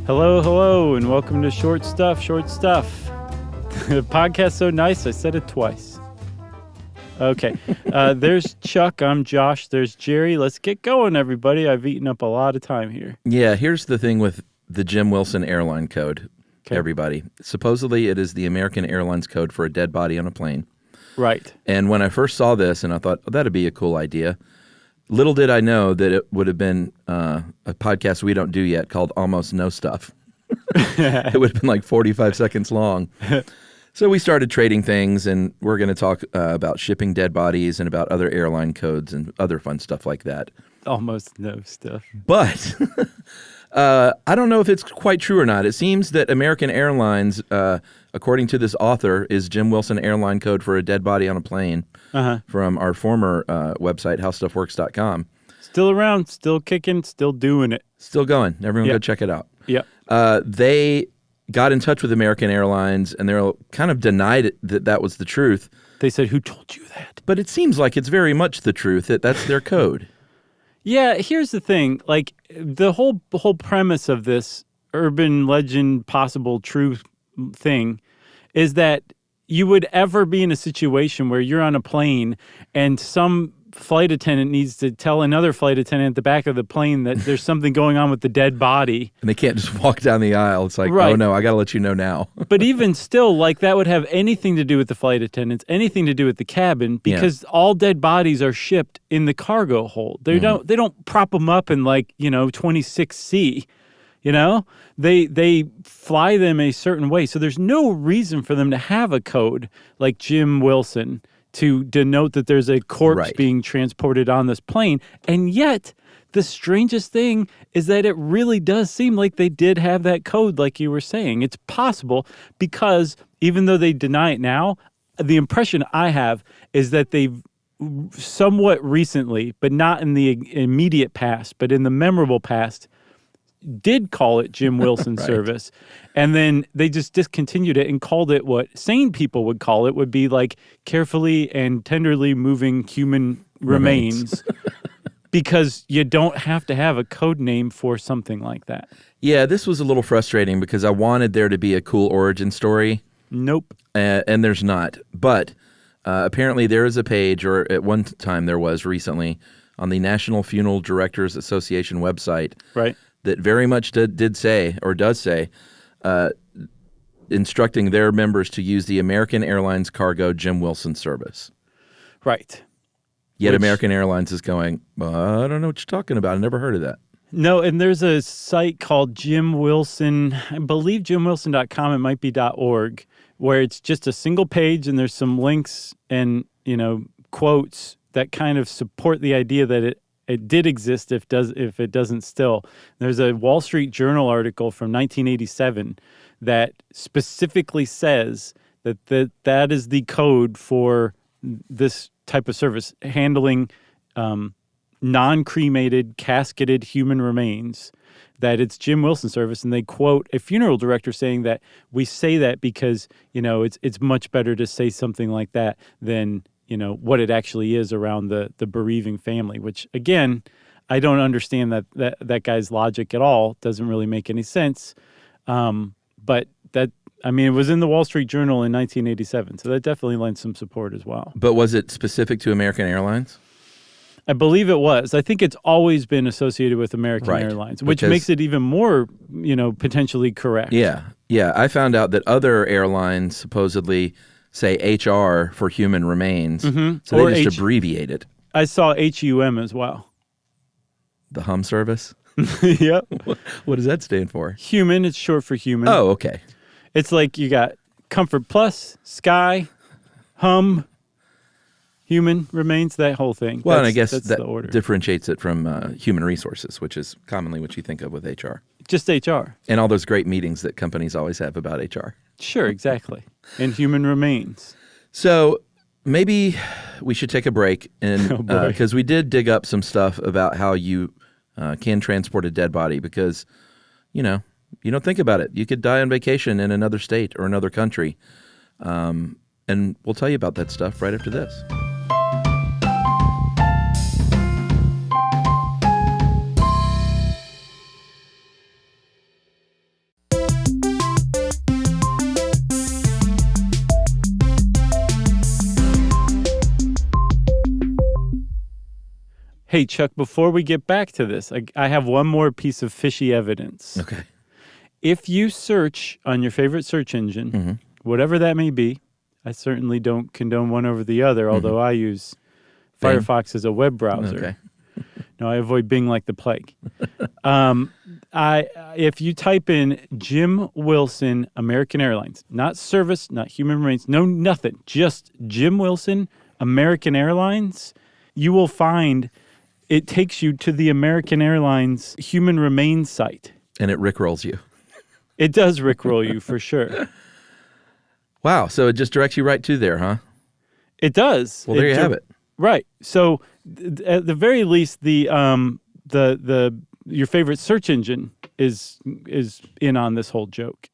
Hello, hello, and welcome to Short Stuff. The podcast's so nice, I said it twice. Okay, there's Chuck, I'm Josh, there's Jerry. Let's get going, everybody. I've eaten up a lot of time here. Yeah, here's the thing with the Jim Wilson Airline Code, Okay. everybody. Supposedly, it is the American Airlines code for a dead body on a plane. Right. And when I first saw this, and I thought, oh, that'd be a cool idea, little did I know that it would have been a podcast we don't do yet called Almost No Stuff. It would have been like 45 seconds long. So we started trading things, and we're going to talk about shipping dead bodies and about other airline codes and other fun stuff like that. Almost no stuff. But I don't know if it's quite true or not. It seems that American Airlines, according to this author, is Jim Wilson Airline Code for a dead body on a plane from our former website, howstuffworks.com. Still around, still kicking, still doing it. Still going. Everyone go check it out. Yep. They got in touch with American Airlines, and they're kind of denied it, that was the truth. They said, who told you that? But it seems like it's very much the truth, that's their code. Yeah, here's the thing. Like, the whole premise of this urban legend, possible truth thing is that you would ever be in a situation where you're on a plane and some flight attendant needs to tell another flight attendant at the back of the plane that there's something going on with the dead body. And they can't just walk down the aisle. It's like, right. Oh, no, I got to let you know now. But even still, like, that would have anything to do with the flight attendants, anything to do with the cabin, because all dead bodies are shipped in the cargo hold. They don't prop them up in, like, 26C. They fly them a certain way. So there's no reason for them to have a code like Jim Wilson to denote that there's a corpse being transported on this plane. And yet, the strangest thing is that it really does seem like they did have that code, like you were saying. It's possible because even though they deny it now, the impression I have is that they've somewhat recently, but not in the immediate past, but in the memorable past, did call it Jim Wilson service, and then they just discontinued it and called it what sane people would call it, would be like carefully and tenderly moving human remains. Because you don't have to have a code name for something like that. Yeah, this was a little frustrating because I wanted there to be a cool origin story. Nope. And there's not. But apparently there is a page, or at one time there was recently, on the National Funeral Directors Association website. Right. That very much does say, instructing their members to use the American Airlines Cargo Jim Wilson service. Right. Yet American Airlines is going, I don't know what you're talking about. I never heard of that. No, and there's a site called Jim Wilson, I believe jimwilson.com, it might be .org, where it's just a single page and there's some links and, quotes that kind of support the idea that it did exist if it doesn't still. There's a Wall Street Journal article from 1987 that specifically says that is the code for this type of service, handling non-cremated, casketed human remains, that it's Jim Wilson service. And they quote a funeral director saying that we say that because, it's much better to say something like that than what it actually is around the bereaving family, which, again, I don't understand that guy's logic at all. Doesn't really make any sense. But it was in the Wall Street Journal in 1987, so that definitely lends some support as well. But was it specific to American Airlines? I believe it was. I think it's always been associated with American Airlines, which makes it even more, potentially correct. Yeah. Yeah. I found out that other airlines supposedly say HR for human remains, so they just abbreviate it. I saw HUM as well. The HUM service? Yep. What does that stand for? Human, it's short for human. Oh, okay. It's like you got Comfort Plus, Sky, HUM, human remains, that whole thing. Well, and I guess that's that the order. Differentiates it from human resources, which is commonly what you think of with HR. Just HR. And all those great meetings that companies always have about HR. Sure, exactly. And human remains. So maybe we should take a break, and because we did dig up some stuff about how you can transport a dead body, because, you don't think about it. You could die on vacation in another state or another country. And we'll tell you about that stuff right after this. Hey, Chuck, before we get back to this, I have one more piece of fishy evidence. Okay. If you search on your favorite search engine, whatever that may be, I certainly don't condone one over the other, although I use Bing. Firefox as a web browser. Okay. No, I avoid Bing like the plague. If you type in Jim Wilson, American Airlines, not service, not human remains, no nothing, just Jim Wilson, American Airlines, you will find it takes you to the American Airlines human remains site. And it rickrolls you. It does rickroll you for sure. Wow. So it just directs you right to there, huh? It does. Well, there you have it. Right. So at the very least, your favorite search engine is in on this whole joke.